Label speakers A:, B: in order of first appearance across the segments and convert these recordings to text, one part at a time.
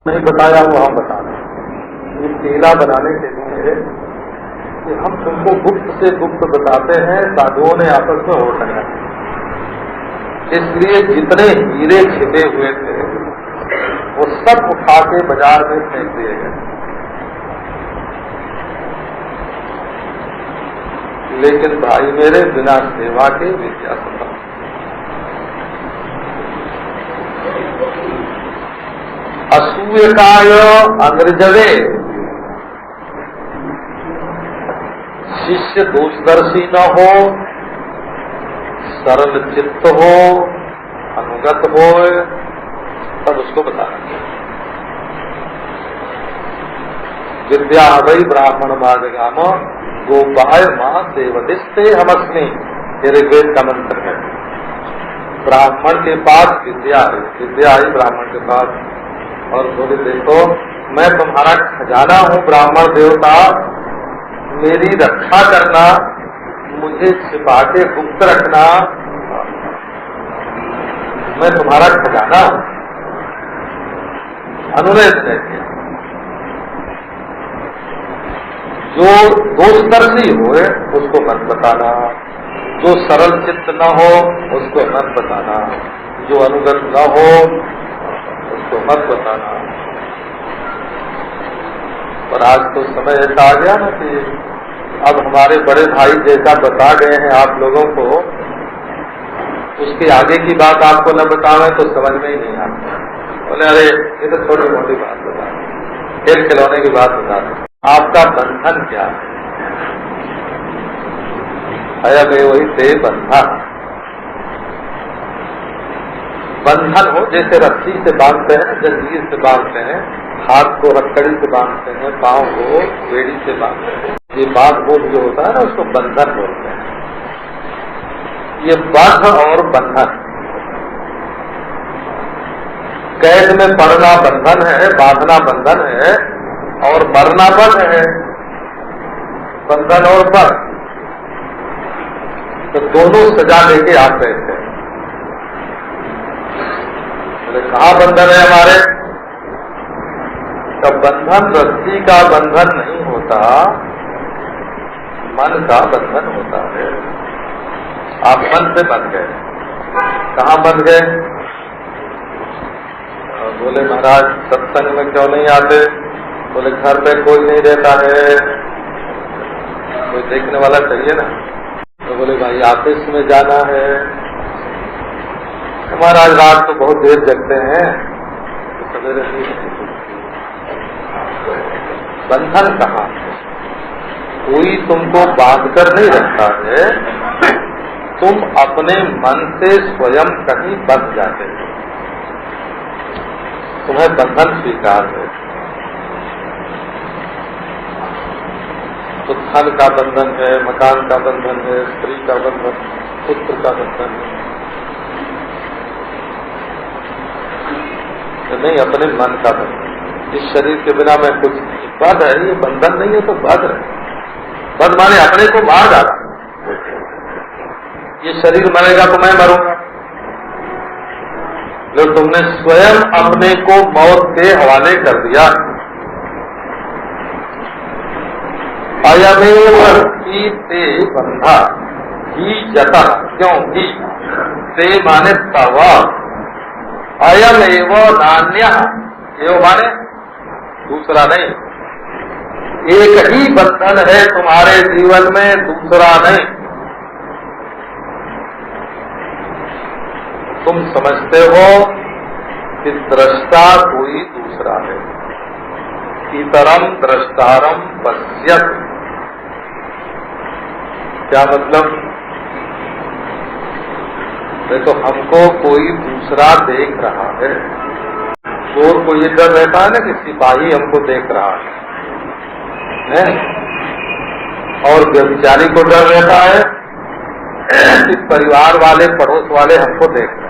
A: नहीं बताया वो हम बता रहे हैं। ये केला बनाने के लिए कि हम तुमको गुप्त से गुप्त बताते हैं, साधुओं ने आपस में हो सका। इसलिए जितने हीरे छिपे हुए थे वो सब उठा के बाजार में फेंक दिए गए। लेकिन भाई मेरे बिना सेवा के विद्या संभव। असूयकाय अग्रजवे, शिष्य दोषदर्शी न हो, सरल चित्त हो, अनुगत हो, तब उसको बताना चाहिए। विद्या वही ब्राह्मण मार्गाम गोपाय मां देवदिस्ते हमस्मी, ये ऋग्वेद का मंत्र है। ब्राह्मण के पास विद्या है, विद्या आई ब्राह्मण के पास। और बोले देखो मैं तुम्हारा खजाना हूँ ब्राह्मण देवता, मेरी रक्षा करना, मुझे छिपा के गुप्त रखना, मैं तुम्हारा खजाना हूँ। अनुरोध है जो दोषदर्शी हो उसको मत बताना, जो सरल चित्त न हो उसको मत बताना, जो अनुगत न हो उसको मत बताना। पर आज तो समय ऐसा आ गया ना कि अब हमारे बड़े भाई जैसा बता गए हैं आप लोगों को, उसके आगे की बात आपको न बतावे तो समझ में ही नहीं आता। बोले अरे ये तो छोटी मोटी बात बता, खेल खिलौने की बात बता दो। आपका बंधन क्या है? अयमे वही ते बंधन। बंधन हो जैसे रस्सी से बांधते हैं, जंजीर से बांधते हैं, हाथ को रक्कड़ी से बांधते हैं, पांव को बेड़ी से बांधते हैं। ये बात बोध जो होता है ना उसको बंधन बोलते हैं। ये बाध और बंधन, कैद में पड़ना बंधन है, बांधना बंधन है, और मरना बंध है। बंधन और बंध तो दोनों सजा लेके आप गए थे। कहाँ बंधन है हमारे? तो बंधन रस्सी का बंधन नहीं होता, मन का बंधन होता है। आप मन से बंध गए। कहाँ बंध गए? बोले महाराज सत्संग में क्यों नहीं आते? बोले घर पे कोई नहीं रहता है, कोई देखने वाला चाहिए ना। तो बोले भाई ऑफिस में जाना है, महाराज रात को बहुत देर जगते हैं, तो सवेरे नहीं। बंधन कहाँ? कोई तुमको बांध कर नहीं रखता है, तुम अपने मन से स्वयं कहीं बंध जाते हो, तुम्हें बंधन स्वीकार है। तो धन का बंधन है, मकान का बंधन है, स्त्री का बंधन, पुत्र का बंधन है, तो नहीं अपने मन का बंधन। इस शरीर के बिना मैं कुछ नहीं, बंध है, ये बंधन नहीं है तो बंध है। बंध माने अपने को मार डाला। ये शरीर मरेगा तो मैं मरूंगा। जो तुमने स्वयं अपने को मौत के हवाले कर दिया। अयमेव ही ते बंधा ही जता, क्यों ही ते माने तव, अयम एवं नान्य, एवं माने दूसरा नहीं। एक ही बंधन है तुम्हारे जीवन में, दूसरा नहीं। तुम समझते हो कि दृष्टा कोई दूसरा है। इतरम दृष्टारम पश्यत, क्या मतलब? देखो हमको कोई दूसरा देख रहा है। चोर को ये डर रहता है ना कि सिपाही हमको देख रहा है? और व्यभिचारी को डर रहता है कि परिवार वाले पड़ोस वाले हमको देख रहे हैं।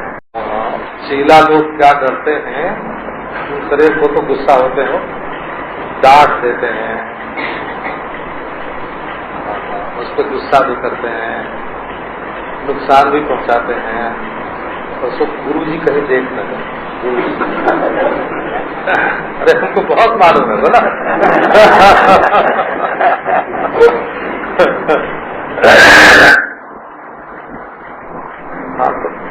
A: चीला लोग क्या करते हैं, दूसरे को तो गुस्सा होते हो, डांट देते हैं, उस पर गुस्सा भी करते हैं, नुकसान भी पहुंचाते हैं। और सब गुरु जी कहीं देख न जाए। अरे हमको बहुत मालूम है बोला।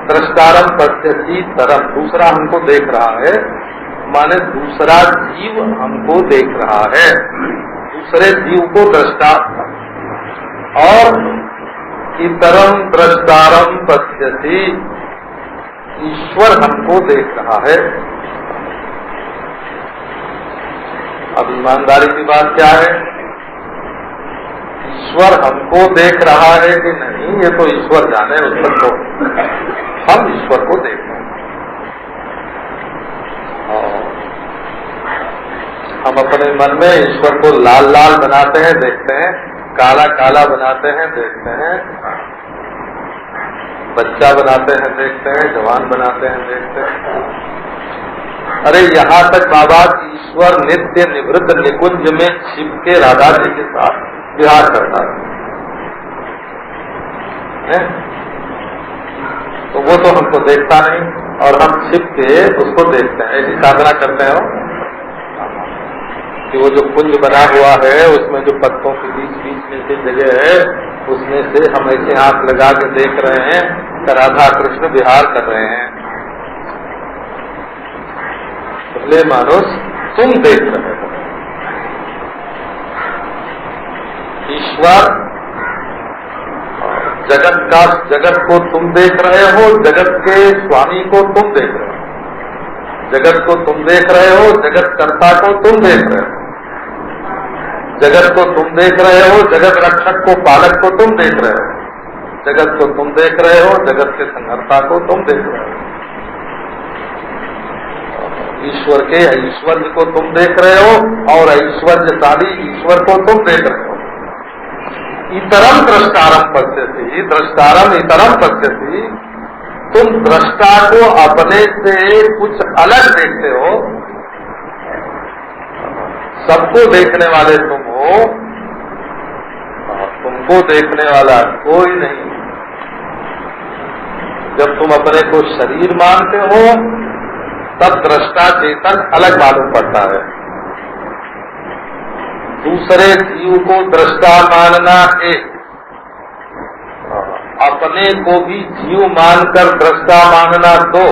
A: दृष्टारम पश्यति तरम, दूसरा हमको देख रहा है, माने दूसरा जीव हमको देख रहा है, दूसरे जीव को दृष्टा। और इतरम दृष्टारम पश्यति, ईश्वर हमको देख रहा है। अब ईमानदारी की बात क्या है, ईश्वर हमको देख रहा है कि नहीं ये तो ईश्वर जाने, उस पर तो हम ईश्वर को देख रहे हैं। हम अपने मन में ईश्वर को लाल लाल बनाते हैं, देखते हैं, काला काला बनाते हैं, देखते हैं, बच्चा बनाते हैं, देखते हैं, जवान बनाते हैं, देखते हैं। अरे यहाँ तक बाबा ईश्वर नित्य निवृत्त निकुंज में छिप के राधा जी के साथ विहार करता है, तो वो तो हमको देखता नहीं और हम छिप के उसको देखते हैं। ऐसी साधना करते हो कि वो जो कुंज बना हुआ है उसमें जो पत्तों के बीच बीच में से जगह है उसमें से हम ऐसे आंख लगा के देख रहे हैं कि राधा कृष्ण विहार कर रहे हैं। भले मानुष तुम देख रहे हो, ईश्वर जगत को तुम देख रहे हो, जगत के स्वामी को तुम देख रहे हो, जगत को तुम देख रहे हो, जगत कर्ता को तुम देख रहे हो, जगत को तुम देख रहे हो, जगत रक्षक को पालक को तुम देख रहे हो, जगत को तुम देख रहे हो, जगत के संहर्ता को तुम देख रहे हो, ईश्वर के ऐश्वर्य को तुम देख रहे हो और ऐश्वर्यशाली ईश्वर को तुम देख रहे हो। इतरम दृष्टारम पश्यति, दृष्टारम इतरम पश्यति, तुम दृष्टा को अपने से कुछ अलग देखते हो, सबको देखने वाले तुम हो, तुमको देखने वाला कोई नहीं। जब तुम अपने को शरीर मानते हो तब दृष्टा चेतन अलग मालूम पड़ता है। दूसरे जीव को दृष्टा मानना एक, अपने को भी जीव मानकर दृष्टा मानना दो,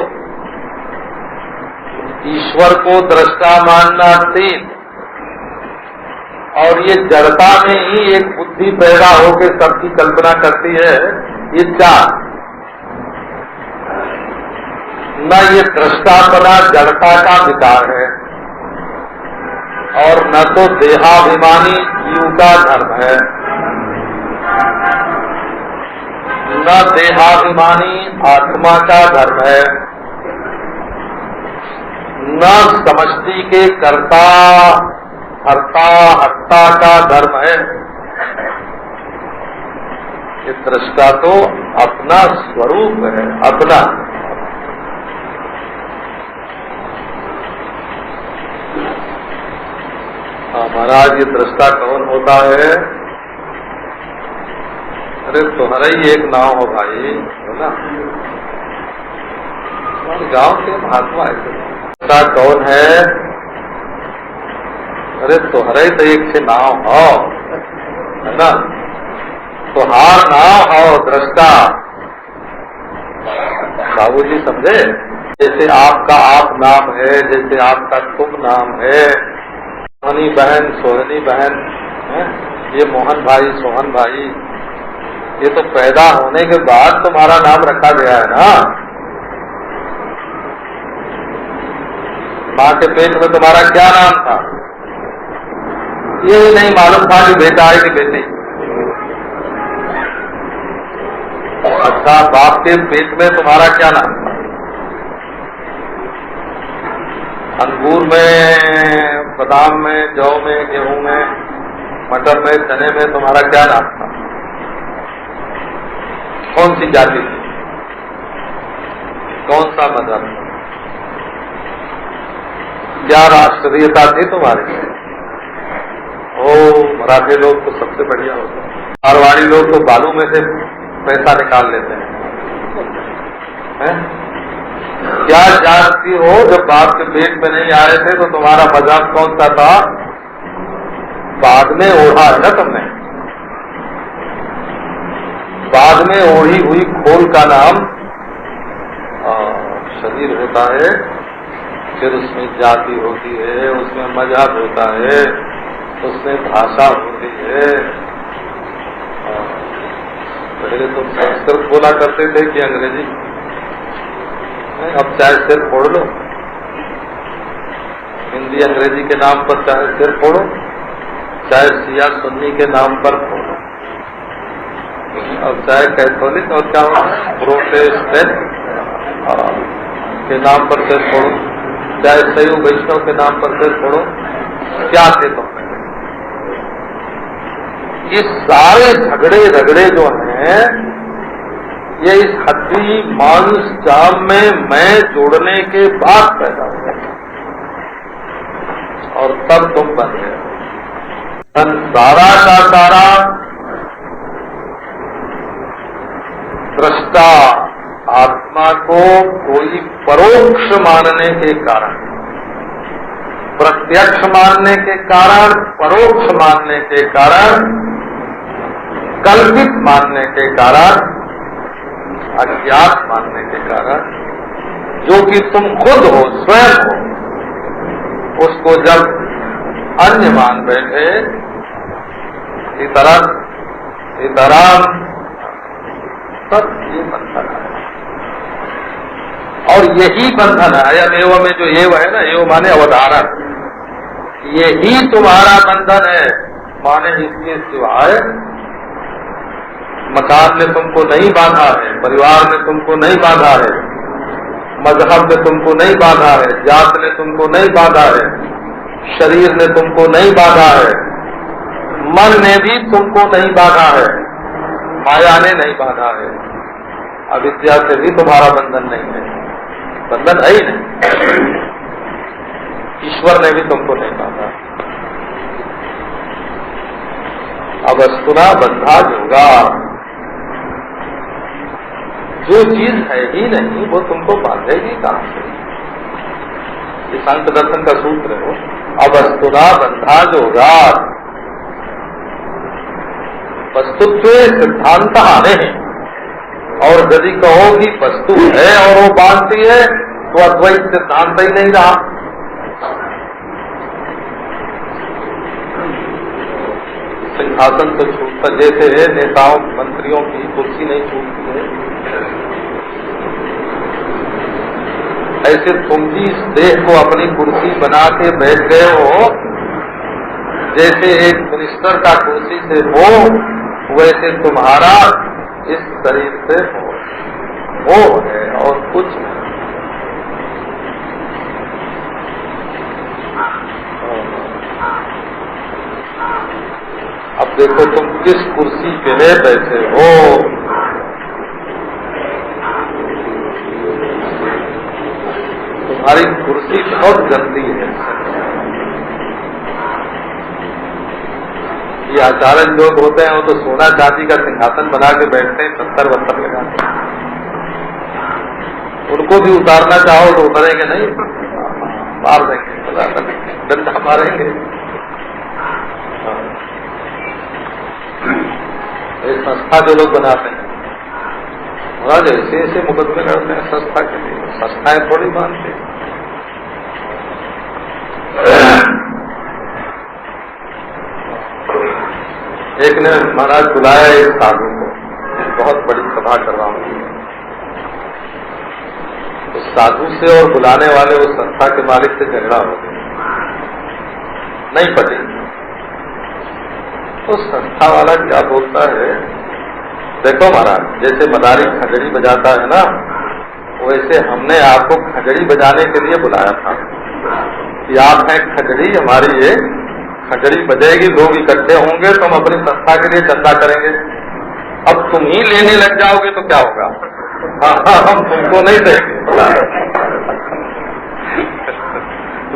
A: ईश्वर को दृष्टा मानना तीन, और ये जड़ता में ही एक बुद्धि पैदा होकर सबकी कल्पना करती है, ये चार। न ये दृष्टापना जड़ता का विकार है और न तो देहाभिमानी जीव का धर्म है, न देहाभिमानी आत्मा का धर्म है, न समष्टि के कर्ता हर्ता हत्ता का धर्म है। ये दृष्टा तो अपना स्वरूप है, अपना। महाराज ये दृष्टा कौन होता है? अरे तुम्हारा ही एक नाम हो भाई, है ना? गांव के महात्मा ऐसे दृष्टा कौन है? अरे तुम्हारा ही तो एक से नाम हो, है ना? तुहार नाम हो दृष्टा। बाबू जी समझे? जैसे आपका आप नाम है, जैसे आपका तुम नाम है, सोहनी बहन सोहनी बहन है? ये मोहन भाई सोहन भाई, ये तो पैदा होने के बाद तुम्हारा नाम रखा गया है ना। माँ के पेट में तुम्हारा क्या नाम था? ये नहीं मालूम था कि बेटा है कि बेटी। अच्छा, बाप के पेट में तुम्हारा क्या नाम था? अंगूर में, बादाम में, जौ में, गेहूं में, मटर में, चने में तुम्हारा क्या नाम था? कौन सी जाति थी? कौन सा मजहब? क्या राष्ट्रीयता थी तुम्हारी? ओ, मराठी लोग तो सबसे बढ़िया होते हैं, मारवाड़ी लोग तो बालू में से पैसा निकाल लेते हैं, क्या जानती हो, जब बाप के पेट में नहीं आए थे तो तुम्हारा मजाक कौन सा था? बाद में ओढ़ा है ना तुमने, बाद में ओढ़ी हुई खोल का नाम शरीर होता है, फिर उसमें जाति होती है, उसमें मजहब होता है, उसमें भाषा होती है। पहले तुम संस्कृत बोला करते थे कि अंग्रेजी? अब चाहे सिर फोड़ लो, हिंदी अंग्रेजी के नाम पर चाहे सिर फोड़ो, चाहे शिया सुन्नी के नाम पर फोड़ो, अब चाहे कैथोलिक और क्या प्रोटेस्टेंट के नाम पर सिर फोड़ो, चाहे शैव वैष्णव के नाम पर सिर फोड़ो, क्या थे तुम? ये सारे झगड़े रगड़े जो हैं, ये इस हड्डी मांस जाम में मैं जोड़ने के बाद पैदा हुआ और तब तुम बन गए। सारा का सारा दृष्टा आत्मा को कोई परोक्ष मानने के कारण, प्रत्यक्ष मानने के कारण, परोक्ष मानने के कारण, कल्पित मानने के कारण, अज्ञात मानने के कारण, जो कि तुम खुद हो, स्वयं हो, उसको जब अन्य मान बैठे, इतरम, तब ये बंधन है। और यही बंधन है, अयम एवं में जो एव है ना, एव माने अवधारण, यही तुम्हारा बंधन है। माने इसके सिवाय मकान ने तुमको नहीं बांधा है, परिवार ने तुमको नहीं बांधा है, मजहब ने तुमको नहीं बांधा है, जात ने तुमको नहीं बांधा है, शरीर ने तुमको नहीं बांधा है, मन ने भी तुमको नहीं बांधा है, माया ने नहीं बांधा है, अविद्या से भी तुम्हारा बंधन नहीं है, बंधन है ही नहीं, ईश्वर ने भी तुमको नहीं बांधा। अब अस्तुना बंधा होगा, जो चीज है ही नहीं वो तुमको बांधेगी कहां से? ये सांख्य दर्शन का सूत्र है। अब अस्तुना बंधा जोगा, वस्तुत्व सिद्धांत आने हैं, और यदि कहो कि वस्तु है और वो बांधती है तो अद्वैत सिद्धांत ही नहीं रहा। सिंहासन तो छूटता, जैसे नेताओं मंत्रियों की कुर्सी नहीं छूटती है, ऐसे तुम भी इस देह को अपनी कुर्सी बना के बैठ गए हो। जैसे एक मिनिस्टर का कुर्सी से हो, वैसे तुम्हारा इस शरीर से हो है और कुछ नहीं। अब देखो तुम किस कुर्सी पे बैठे हो। तुम्हारी कुर्सी बहुत गंदी है। ये आचार्य लोग होते हैं वो तो सोना चांदी का सिंहासन बना के बैठते हैं, 70-72 लगाते हैं। उनको भी उतारना चाहो तो उतरेंगे नहीं, मार देंगे, डंडा मारेंगे। एक संस्था जो लोग बनाते हैं महाराज ऐसे ऐसे मुकदमे करते हैं संस्था के लिए, संस्थाएं थोड़ी मानते हैं। एक ने महाराज बुलाया एक साधु को, बहुत बड़ी सभा करवाऊंगी। उस साधु से और बुलाने वाले उस संस्था के मालिक से झगड़ा हो गया, नहीं पटी। उस संस्था वाला क्या बोलता है, देखो महाराज जैसे मदारी खंजरी बजाता है ना, वैसे हमने आपको खंजरी बजाने के लिए बुलाया था कि आप हैं खंजरी, हमारी ये खंजरी बजेगी, लोग इकट्ठे होंगे तो हम अपनी संस्था के लिए चंदा करेंगे। अब तुम ही लेने लग जाओगे तो क्या होगा? हाँ, हम तुमको नहीं देंगे,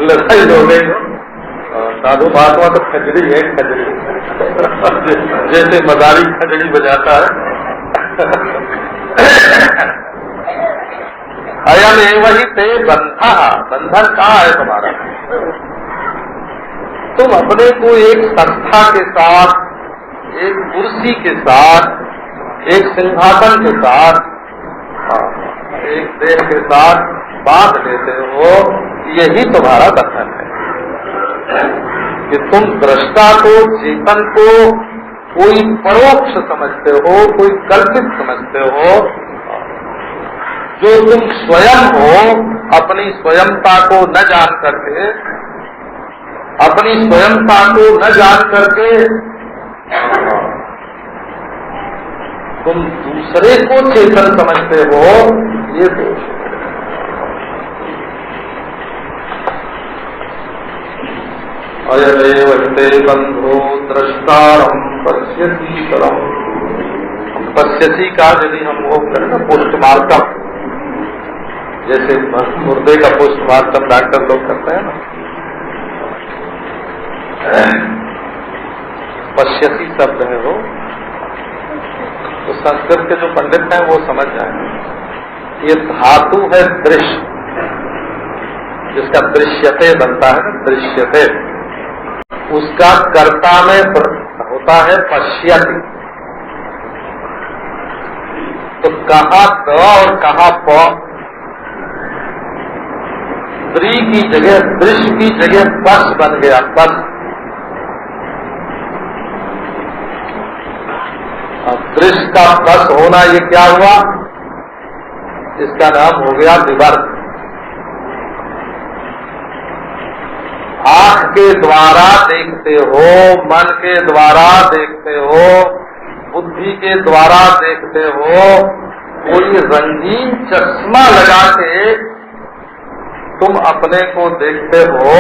A: लड़ाई हो गई। साधु महात्मा तो खंजरी है, खंजरी जैसे मदारी खंजरी बजाता है। अयम एवं ही ते बंधन कहाँ है तुम्हारा? तुम अपने को एक संस्था के साथ, एक कुर्सी के साथ, एक सिंहासन के साथ, एक देह के साथ बांध लेते हो। यही तुम्हारा बंधन है कि तुम दृष्टा को, चेतन को कोई परोक्ष समझते हो, कोई कल्पित समझते हो। जो तुम स्वयं हो, अपनी स्वयंता को न जान करके, अपनी स्वयंता को न जान करके तुम दूसरे को चेतन समझते हो, ये दोष है। अयमेव ते बंधो द्रष्टारम पश्यति परम। पश्यति का यदि हम वो करें ना पोस्टमार्टम, जैसे मुर्दे का पोस्टमार्टम डॉक्टर लोग करते हैं ना, पश्यति शब्द है वो, तो संस्कृत के जो पंडित हैं वो समझ जाएंगे। ये धातु है दृश्य, जिसका दृश्यते बनता है ना, दृश्यते, उसका कर्ता में होता है पश्यति। तो कहाँ द और कहाँ प, द्री की जगह, दृश्य की जगह पस बन गया, पस। अब दृश्य का पस होना ये क्या हुआ? इसका नाम हो गया विवर्त। आंख के द्वारा देखते हो, मन के द्वारा देखते हो, बुद्धि के द्वारा देखते हो, कोई रंगीन चश्मा लगा के तुम अपने को देखते हो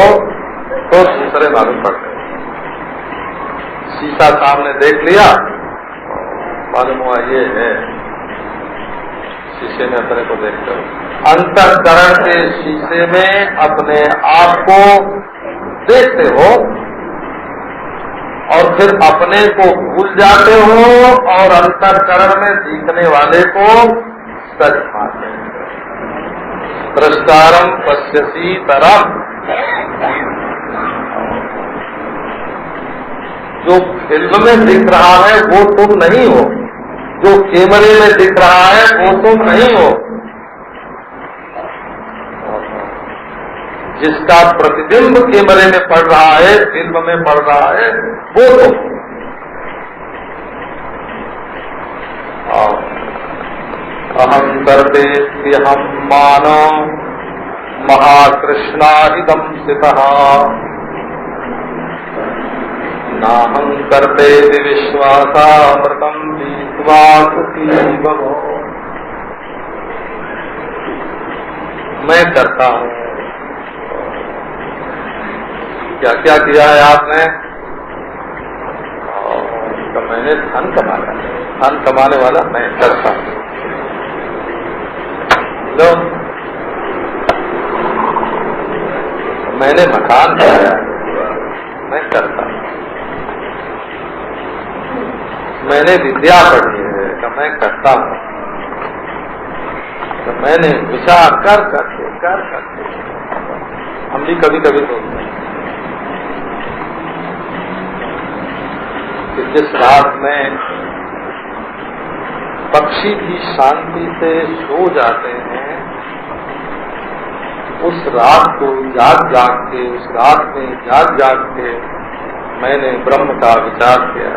A: तो दूसरे मालूम पड़ते हो। शीशा सामने देख लिया, मालूम हुआ ये है, शीशे में अपने को देखते हो। अंतःकरण के शीशे में अपने आप को देखते हो और फिर अपने को भूल जाते हो और अंतःकरण में दिखने वाले को सच मानते हो। द्रष्टारम पश्यसि तरम, जो फिल्म में दिख रहा है वो तुम नहीं हो, जो कैमरे में दिख रहा है वो तुम नहीं हो, जिसका प्रतिबिंब कैमरे में पड़ रहा है, फिल्म में पड़ रहा है, वो तुम। अहम करते हम मानो महाकृष्णाहितम स्थितः नाहं करते विश्वासामृतम पीत्वा सुखी भवो। मैं करता हूँ। क्या क्या किया है आपने? तो मैंने धन कमाया, धन कमाने वाला मैं करता हूँ। लो, मैंने मकान बनाया, मैं करता हूँ। मैंने विद्या पढ़ी है, तो मैं करता हूँ। तो मैंने विचार कर करके हम भी कभी कभी सोचते हैं कि जिस रात में पक्षी भी शांति से सो जाते हैं, उस रात को जाग जाग के, उस रात में जाग जाग के मैंने ब्रह्म का विचार किया।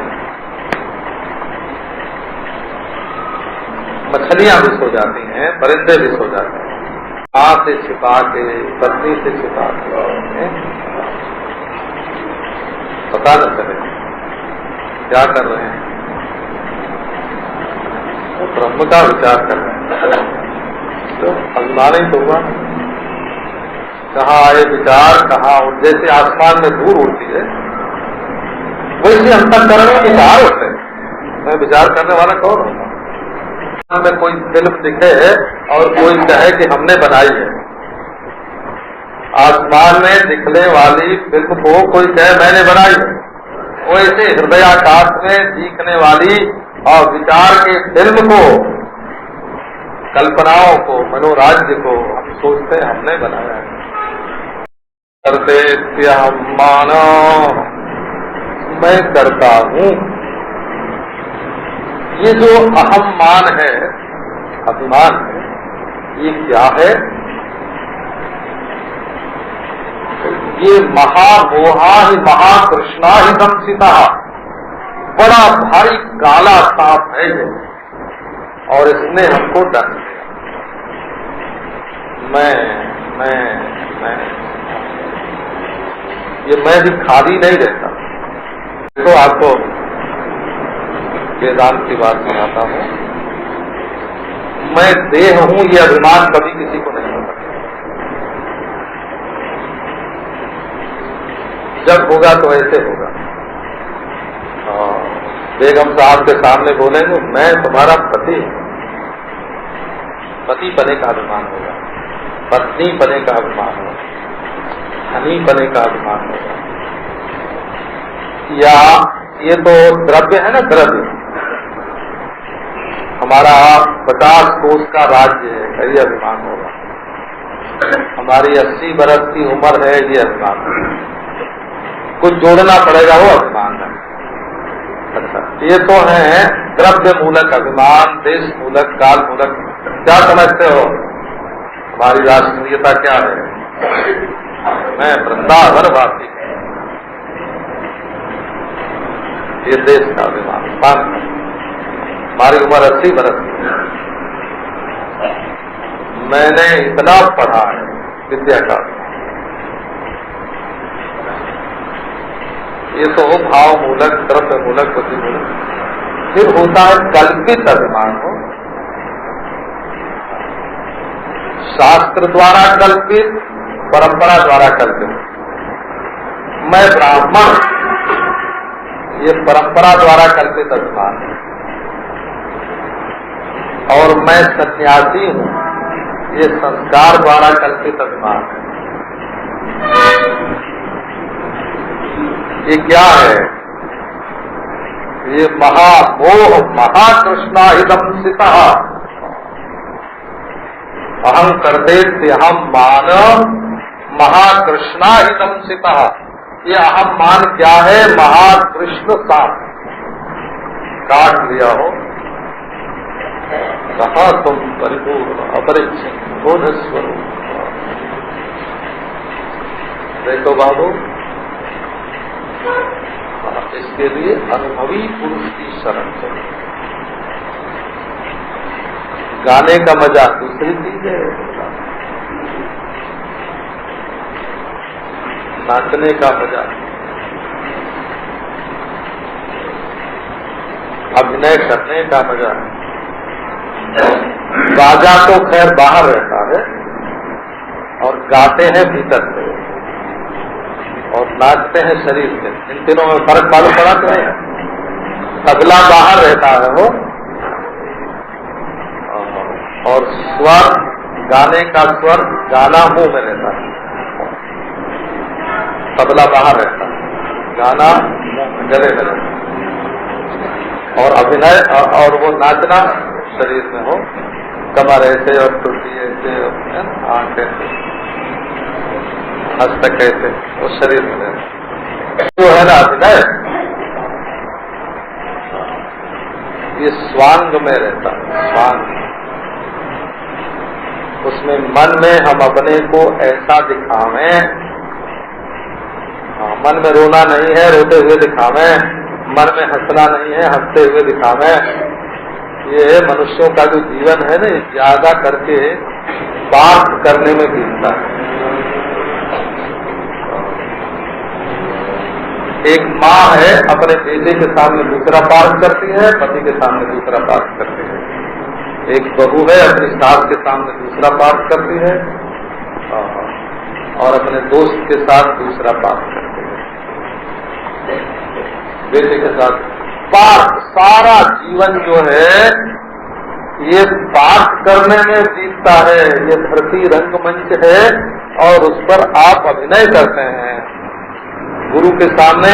A: मछलियां भी सो जाती हैं, परिंदे भी सो जाते हैं, माँ से छिपा के, पत्नी से छिपा के, पता न चले क्या कर रहे हैं, तो ब्रह्म का विचार कर रहे हैं। तो अभिमान ही तो हुआ, कहाँ आए विचार, कहाँ जैसे आसमान में धूल उड़ती है वैसे अंतःकरण में विचार होते हैं। मैं विचार करने वाला कौन हूँ? में कोई फिल्म दिखे और कोई कहे कि हमने बनाई है, आसमान में दिखने वाली फिल्म को कोई कहे मैंने बनाई है, वैसे हृदयाकाश में दिखने वाली और विचार के फिल्म को कल्पनाओं को, मनोराज्य को हम सोचते हैं हमने बनाया है। करते हम मानो, मैं करता हूँ। ये जो अहम मान है, अभिमान है, ये क्या है? ये महामोहा ही महाकृष्णा ही दंसिता, बड़ा भारी काला सांप है ये, और इसने हमको डर दिया। मैं ये मैं भी खाली नहीं रहता। तो आपको वेदांत की बात सुनाता हूँ। मैं देह हूँ, ये अभिमान कभी किसी को नहीं होता। जब होगा तो ऐसे होगा। बेगम साहब के सामने बोलेंगे मैं तुम्हारा पति, पति बने का अभिमान होगा, पत्नी बने का अभिमान होगा, धनी बने का अभिमान होगा। या ये तो द्रव्य है ना, द्रव्य हमारा 50 कोष का राज्य है, ये अभिमान होगा। हमारी 80 बरस की उम्र है, ये अभिमान होगा। कुछ जोड़ना पड़ेगा, वो अभिमान है। अच्छा, ये तो है द्रव्य मूलक अभिमान, देश मूलक, काल मूलक। क्या समझते हो हमारी राष्ट्रीयता क्या है? मैं वृंदावन वासी, ये देश का अभिमान। हमारी उम्र 80 बरस की है, मैंने इतना पढ़ा है, विद्या का। ये तो हो भाव मूलक, द्रव्य मूलक, बुद्धि मूलक। फिर होता है कल्पित अभिमान हो, शास्त्र द्वारा कल्पित, परंपरा द्वारा कल्पित। मैं ब्राह्मण, ये परंपरा द्वारा कल्पित अभिमान है। और मैं सन्यासी हूँ, ये संस्कार द्वारा कल्पित अभिमान है। ये क्या है? ये महामोह महाकृष्णा हिदंसिता, अहं करते हम मान महाकृष्णा हिदंसिता। ये अहम मान क्या है? महाकृष्ण सांप काट लिया हो। कहा तुम परिपूर्ण अपरिच्छिन्न बोध स्वरूप। देखो बाबू, इसके लिए अनुभवी पुरुष की शरण चाहिए। गाने का मजा दूसरी चीज है, नाचने का मजा, अभिनय करने का मजा। बाजा तो खैर बाहर रहता है और गाते हैं भीतर से और नाचते हैं शरीर से। इन तीनों में फर्क मालूम पड़ा तो नहीं? तबला बाहर रहता है वो, और स्वर, गाने का स्वर, गाना मुंह में रहता है। तबला बाहर रहता है, गाना मुंह गले में रहता है। और अभिनय और वो नाचना शरीर में हो, कमर ऐसे और टुटी ऐसे, आंख ऐसे, हस्तक ऐसे, वो शरीर में रहता। जो है ना अभिनय, ये स्वांग में रहता है। स्वांग, उसमें मन में हम अपने को ऐसा दिखावें। मन में रोना नहीं है, रोते हुए दिखावें। मन में हंसना नहीं है, हंसते हुए दिखावें। ये मनुष्यों का जो जीवन है ना, ज्यादा करके पार्थ करने में बीतता है। एक माँ है, अपने बेटे के सामने दूसरा पार्थ करती है, पति के सामने दूसरा पार्थ करती है। एक बहू है, अपनी सास के सामने दूसरा पार्थ करती है और अपने दोस्त के साथ दूसरा पार्थ करती है। बेटे के साथ पार्थ, सारा जीवन जो है ये पार्थ करने में बीतता है। ये धरती रंगमंच है और उस पर आप अभिनय करते हैं। गुरु के सामने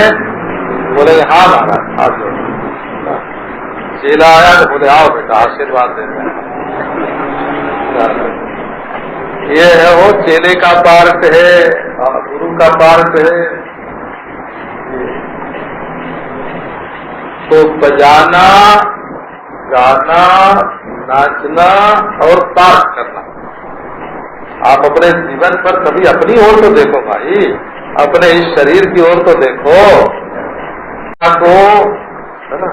A: बोले हाँ महाराज, आ जाओ। चेला आया तो बोले आओ बेटा, आशीर्वाद देते हैं। ये है वो चेले का पार्क है, गुरु का पार्क है। तो बजाना, गाना, नाचना और पार्क करना। आप अपने जीवन पर कभी अपनी ओर तो देखो भाई, अपने इस शरीर की ओर तो देखो। तो है ना,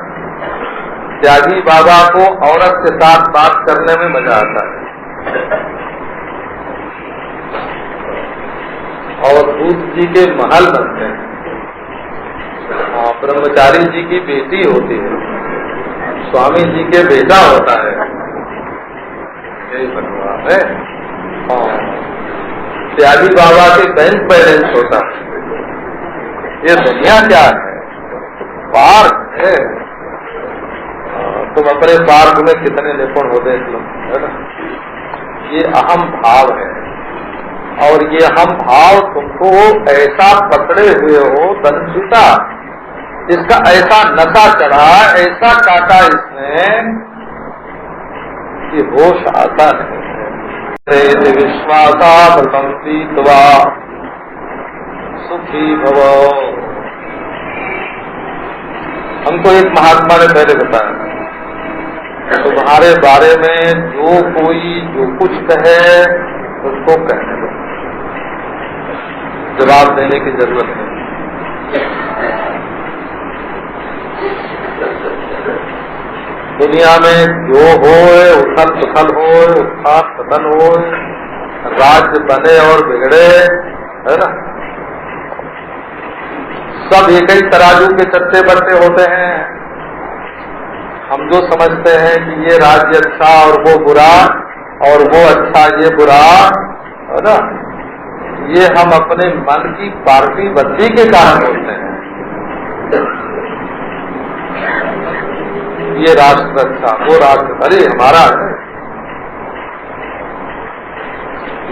A: त्यागी बाबा को औरत के साथ बात करने में मजा आता है, और दूध जी के महल बनते हैं। ब्रह्मचारी जी की बेटी होती है, स्वामी जी के बेटा होता है, यही बनवा है। त्यागी बाबा के बैंक बैलेंस होता है। ये दुनिया क्या है? पार्क है। तुम अपने पार्क में कितने निपुण हो देख लो, है ना। ये अहम भाव है, और ये अहम भाव तुमको ऐसा पकड़े हुए हो दंशिता, इसका ऐसा नशा चढ़ा, ऐसा काटा इसमें कि होश आता नहीं है। विश्वासा प्रशंसी त्वा सुखी भव। हमको एक महात्मा ने पहले बताया, तुम्हारे बारे में जो कोई जो कुछ कहे उसको कहने दो, जवाब देने की जरूरत नहीं। दुनिया में जो हो, उथल पुथल हो, उत्थान पतन हो, राज्य बने और बिगड़े, है ना, सब एक ही तराजू के चट्टे बट्टे होते हैं। हम जो समझते हैं कि ये राज्य अच्छा और वो बुरा, और वो अच्छा ये बुरा, है ना, ये हम अपने मन की पार्टी बंदी के कारण होते हैं। ये राष्ट्र अच्छा, वो राष्ट्र, अरे हमारा है।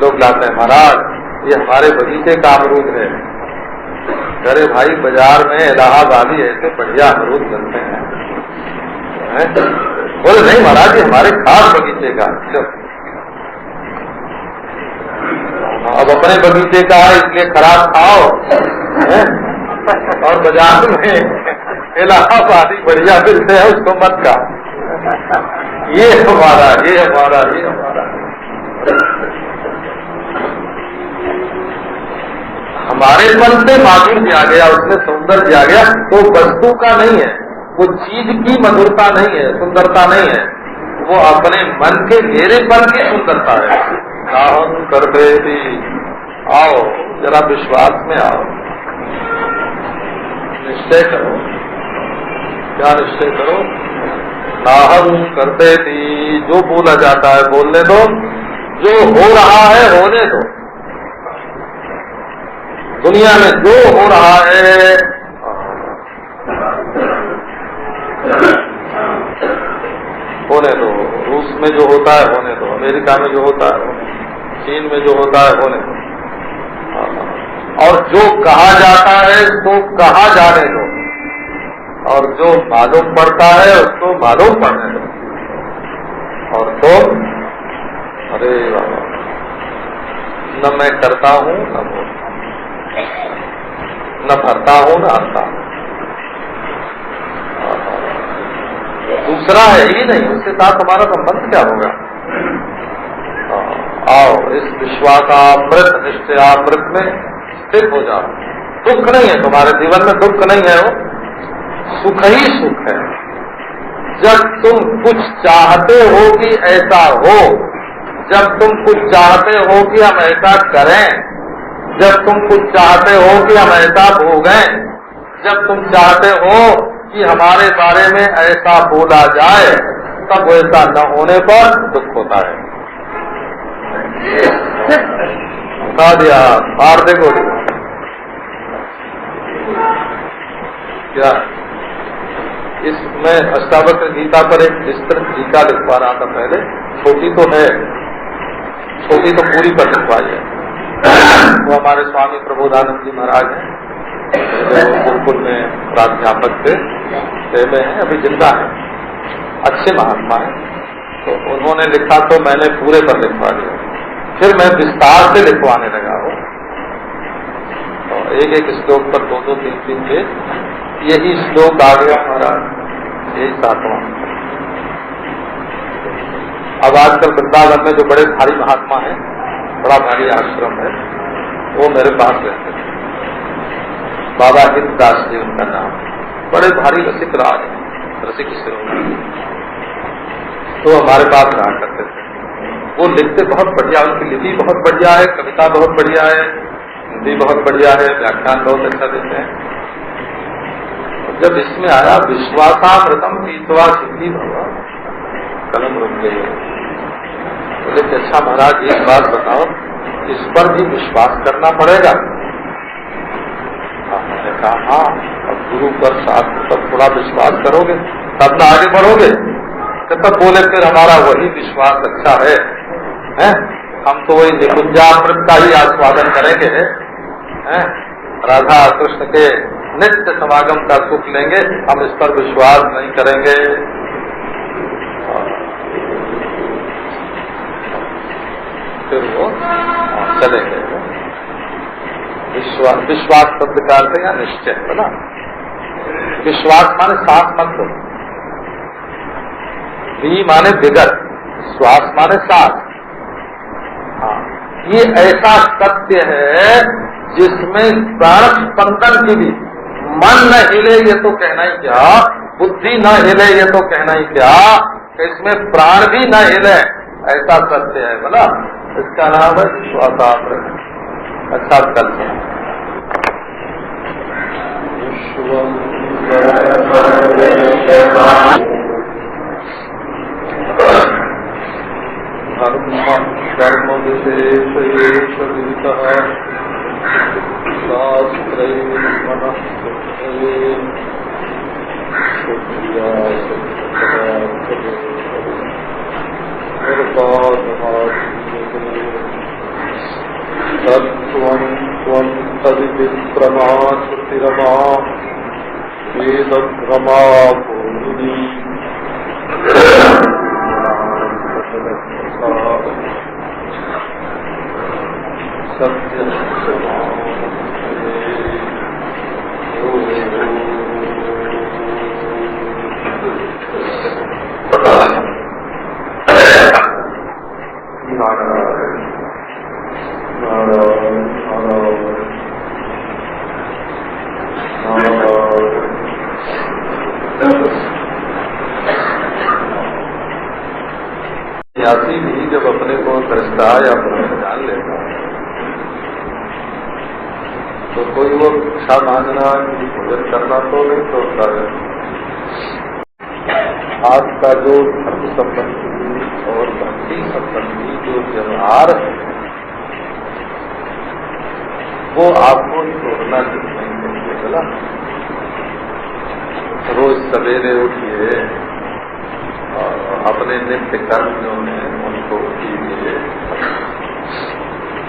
A: लोग लाते हैं, महाराज ये हमारे बगीचे का अमरूद है। अरे भाई, बाजार में इलाहाबादी ऐसे बढ़िया अमरूद मिलते हैं। बोले नहीं महाराज, ये हमारे खास बगीचे का। अब अपने बगीचे का है इसलिए खराब खाओ, और बाजार में इलाहाबादी बढ़िया मिलते हैं उसको मत खा। ये हमारा, ये हमारा, ये हमारा। हमारे मन से माधुर्य आ गया, उसमें सौंदर्य आ गया, तो वस्तु का नहीं है, वो चीज की मधुरता नहीं है, सुंदरता नहीं है, वो अपने मन के मेरेपन की सुंदरता है। नाहम करते भी, आओ जरा विश्वास में आओ, निश्चय करो। क्या निश्चय करो? नाहम करते थी, जो बोला जाता है बोलने दो, जो हो रहा है होने दो। दुनिया में जो हो रहा है होने दो, रूस में जो होता है होने दो, अमेरिका में जो होता है, चीन में जो होता है होने दो, और जो कहा जाता है उसको कहा जाने दो, और जो मालूम पड़ता है उसको मालूम पड़ने दो। और तो अरे बाबा, न मैं करता हूँ न वो, न भरता हूँ न हरता हूँ। दूसरा है ही नहीं, उसके साथ हमारा संबंध क्या होगा? आओ इस विश्वासामृत निश्चयामृत में स्थित हो जाओ। दुख नहीं है तुम्हारे जीवन में, दुख नहीं है, वो सुख ही सुख है। जब तुम कुछ चाहते हो कि ऐसा हो, जब तुम कुछ चाहते हो कि हम ऐसा करें, जब तुम कुछ चाहते हो कि हम ऐसा भोगें, जब तुम चाहते हो कि हमारे बारे में ऐसा बोला जाए, तब वैसा न होने पर दुख होता है। बता दिया, मार दे गोली। क्या इसमें अष्टावक्र गीता पर एक विस्तृत टीका लिखवा रहा था पहले, छोटी तो है, छोटी तो पूरी पर लिखवाई है। वो हमारे स्वामी प्रबोधानंद जी महाराज हैं, गुरुकुल में प्राध्यापक थे, में हैं, अभी जिंदा है, अच्छे महात्मा हैं। तो उन्होंने लिखा तो मैंने पूरे पर लिखवा दिया। फिर मैं विस्तार से लिखवाने लगा हूँ, और एक एक श्लोक पर 2-2, 3-3 पेज। यही श्लोक आ गया हमारा, यही 7वां। अब आजकल वृंदावन में जो बड़े भारी महात्मा हैं, बड़ा भारी आश्रम है, वो मेरे पास रहते हैं। बाबा हितदास जी उनका नाम, बड़े भारी रसिक राज, रसिक शिरोमणि, तो हमारे पास रहा करते थे। वो लिखते बहुत बढ़िया, उनकी लिपि बहुत बढ़िया है, कविता बहुत बढ़िया है, हिंदी बहुत बढ़िया है, व्याख्यान बहुत अच्छा देते हैं। जब इसमें आया विश्वासामृतम पीतवा सिद्धि भवा, कलम रुक गई। बोले कि अच्छा महाराज एक बात बताओ, इस पर भी विश्वास करना पड़ेगा? मैंने कहा हाँ, अब गुरु पर साथ तब थोड़ा विश्वास करोगे तब ना आगे बढ़ोगे। तब बोले फिर हमारा वही विश्वास अच्छा है, हम तो वही निकुंजामृत का ही आस्वादन करेंगे, राधा कृष्ण के नित्य समागम का सुख लेंगे, हम इस पर विश्वास नहीं करेंगे। फिर वो चले गए। विश्वास शब्द का अर्थ या निश्चय है ना। विश्वास माने साथ मत दो, भी माने विगत, श्वास माने साथ। हाँ, ये ऐसा सत्य है जिसमें प्राण स्पंदन की भी मन न हिले ये तो कहना ही क्या, बुद्धि न हिले ये तो कहना ही क्या, इसमें प्राण भी न हिले, ऐसा सत्य है बोला। इसका नाम है विश्वासामृत। अच्छा कल धर्म विशेष तत्त्वं त्वं तदिविप्रमा श्रुतिरमा वेदभ्रमा भूमि सत्य सन्यासी भी जब अपने को दृष्टा या ब्रह्म जान लेता तो कोई वो भिक्षा मांगना कि भोजन करना तो नहीं सोचता है। आज का जो धर्म संबंधी और भक्ति संबंधी जो व्यवहार है वो आपको छोड़ना नहीं चाहिए। बोला रोज सवेरे उठिए और अपने नित्य कर्म जो हैं उनको कीजिए।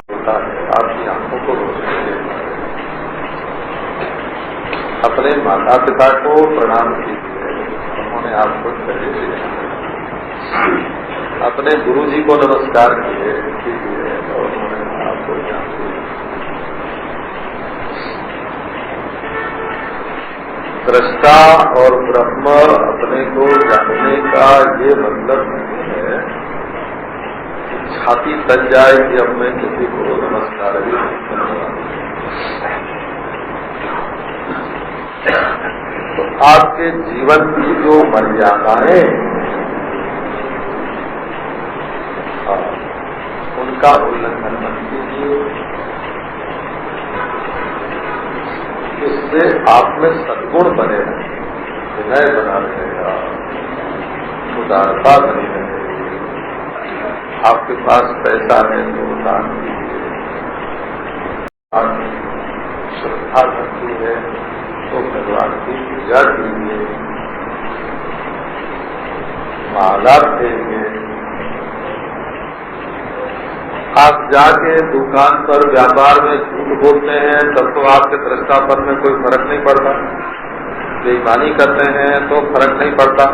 A: होता है आपकी आंखों को रोशनी देता है। अपने माता पिता को प्रणाम कीजिए, उन्होंने आपको शरीर दिया। अपने गुरु जी को नमस्कार कीजिए और उन्होंने आपको ज्ञान दिया। दृष्टा और ब्रह्म अपने को जानने का ये मतलब नहीं है कि छाती तन जाए कि अब मैं किसी को नमस्कार भी नहीं करूंगा। तो आपके जीवन की जो मर्यादाएं उनका उल्लंघन मत कीजिए। इससे आप में सद्गुण बने रहें, विनय बना रहेगा, उदारता बनी रहेगी। आपके पास पैसा है तो दान कीजिए, श्रद्धा भक्ति है तो भगवान की पूजा कीजिए, माला देंगे। आप जाके दुकान पर व्यापार में झूठ बोलते हैं तब तो आपके दृष्टापन में कोई फर्क नहीं पड़ता, बेईमानी करते हैं तो फर्क नहीं पड़ता।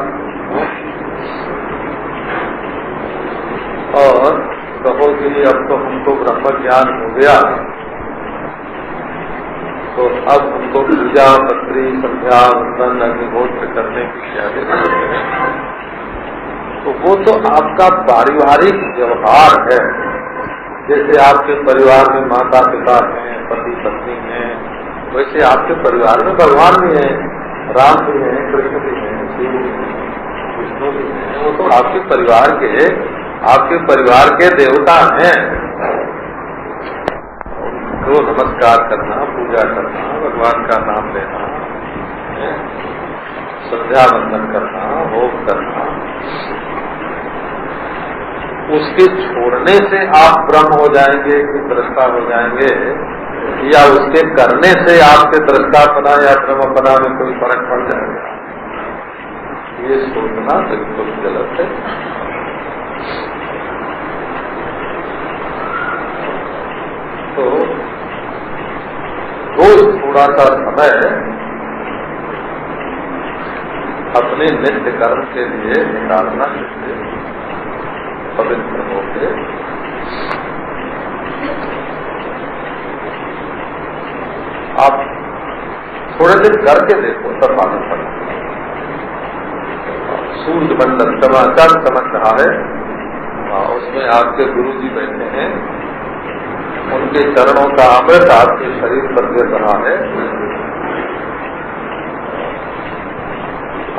A: और कहो कि अब तो हमको ब्रह्म ज्ञान हो गया, तो अब हमको पूजा पत्री संध्या वंदन अग्निहोत्र करने की क्या जरूरत है? तो वो तो आपका पारिवारिक व्यवहार है। जैसे आपके परिवार में माता पिता हैं, पति पत्नी हैं, वैसे आपके परिवार में भगवान भी हैं, राम भी हैं, कृष्ण भी हैं, शिव भी हैं, विष्णु भी हैं। वो तो आपके परिवार के देवता हैं। उनको नमस्कार करना, पूजा करना, भगवान का नाम लेना, संध्या वंदन करना, होम करना, उसके छोड़ने से आप ब्रह्म हो जाएंगे कि दृष्टा हो जाएंगे, या उसके करने से आपके दृष्टापना या ब्रह्मपना में कोई फर्क पड़ जाएगा, ये सोचना बिल्कुल गलत है। तो रोज थोड़ा सा समय अपने नित्य कर्म के लिए निकालना चाहिए, पवित्र होकर। आप थोड़े दिन करके देखो, तब मालूम पड़ेगा। सूर्य मंडल समाचार समझ रहा है, उसमें आपके गुरु जी बैठे हैं, उनके चरणों का अमृत आपके शरीर पर गिर रहा है,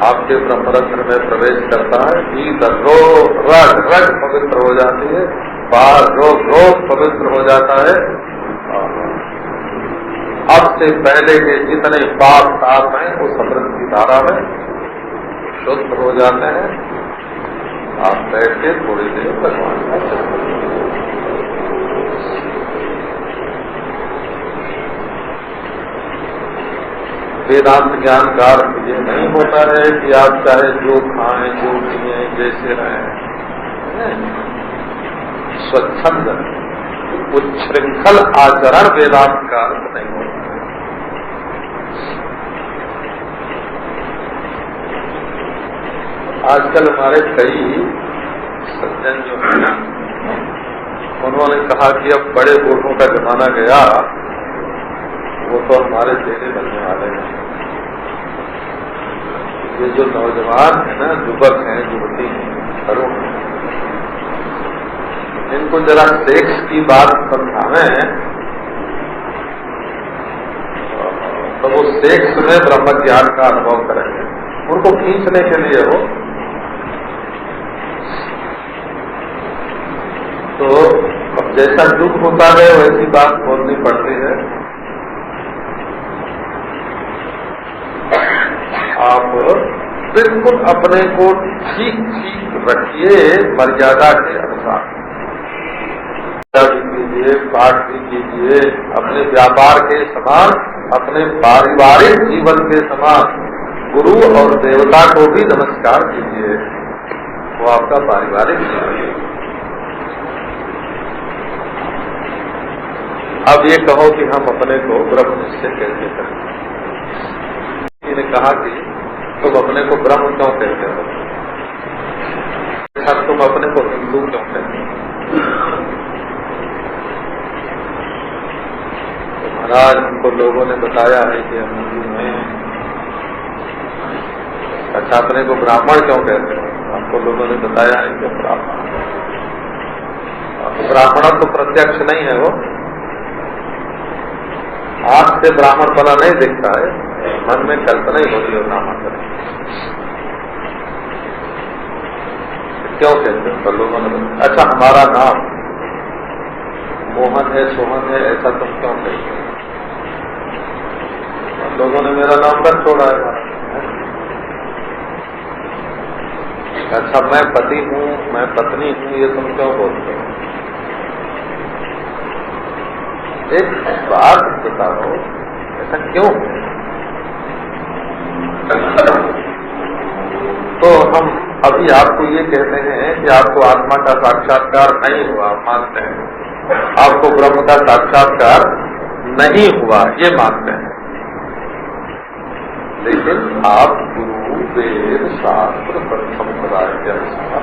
A: आपके ब्रह्मरंध्र में प्रवेश करता है, भीतर रग रग पवित्र हो जाती है, बाहर रोग रोग पवित्र हो जाता है। अब से पहले के जितने पाप ताप हैं उस अमृत की धारा में शुद्ध हो जाते हैं। आप बैठ के थोड़ी देर भगवान का चिंतन करें। वेदांत ज्ञान का अर्थ ये नहीं होता है कि आप चाहे जो खाएं, जो पिए, जैसे रहें, स्वच्छंद उच्छृंखल आचरण वेदांत का अर्थ नहीं होता। आजकल हमारे कई सज्जन जो है ना, उन्होंने कहा कि अब बड़े बूढ़ों का जमाना गया, वो तो हमारे चेहरे बनने वाले हैं। ये जो नौजवान है ना, युवक हैं, युवती हैं, तरुण हैं, इनको जरा सेक्स की बात समझावें तो वो सेक्स में ब्रह्म ज्ञान का अनुभव करेंगे। उनको खींचने के लिए हो तो अब जैसा दुख होता है वैसी बात बोलनी पड़ती है। आप बिल्कुल अपने को ठीक ठीक रखिए, मर्यादा के अनुसार भी कीजिए, पाठ भी कीजिए, अपने व्यापार के समान, अपने पारिवारिक जीवन के समान गुरु और देवता को भी नमस्कार कीजिए। वो आपका पारिवारिक जीवन है। अब ये कहो कि हम अपने को ब्रह्म निश्चय कैसे करें? ने कहा कि तुम अपने को ब्रह्म क्यों कहते हो? अच्छा, तुम अपने को हिंदू क्यों कहते हो? महाराज, हमको लोगों ने बताया है कि हम हिंदू हैं। अच्छा, अपने को ब्राह्मण क्यों कहते हो? हमको लोगों ने बताया है कि ब्राह्मण। ब्राह्मण तो प्रत्यक्ष नहीं है, वो आंख से ब्राह्मण पना नहीं दिखता है, मन में कल्पना ही होती है नामांतर। क्यों कहते हैं? तो लोगों ने अच्छा, हमारा नाम मोहन है, सोहन है, ऐसा तुम क्यों कहते हो? लोगों ने मेरा नाम रख छोड़ा है। अच्छा, मैं पति हूँ, मैं पत्नी हूँ, ये तुम क्यों बोलते हो? एक बात बताओ, ऐसा क्यों? तो हम अभी आपको ये कहते हैं कि आपको आत्मा का साक्षात्कार नहीं हुआ, मानते हैं। आपको ब्रह्म का साक्षात्कार नहीं हुआ, ये मानते हैं। लेकिन आप गुरु, वेद, शास्त्र, संप्रदाय के अनुसार